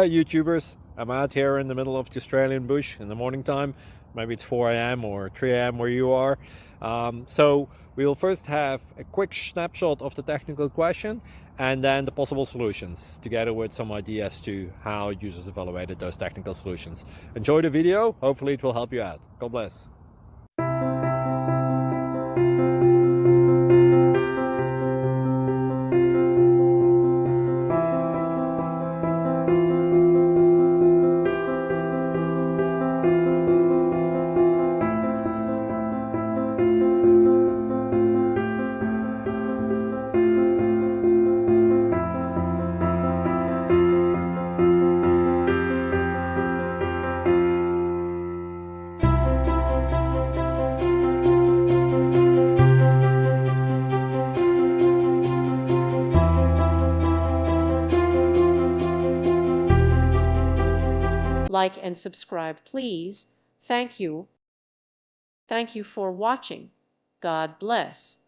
YouTubers. I'm out here in the middle of the Australian bush in the morning time. Maybe it's 4 a.m. or 3 a.m. where you are. So we'll first have a quick snapshot of the technical question and then the possible solutions, together with some ideas to how users evaluated those technical solutions. Enjoy the video. Hopefully it will help you out. God bless. Like and subscribe, please. Thank you. Thank you for watching. God bless.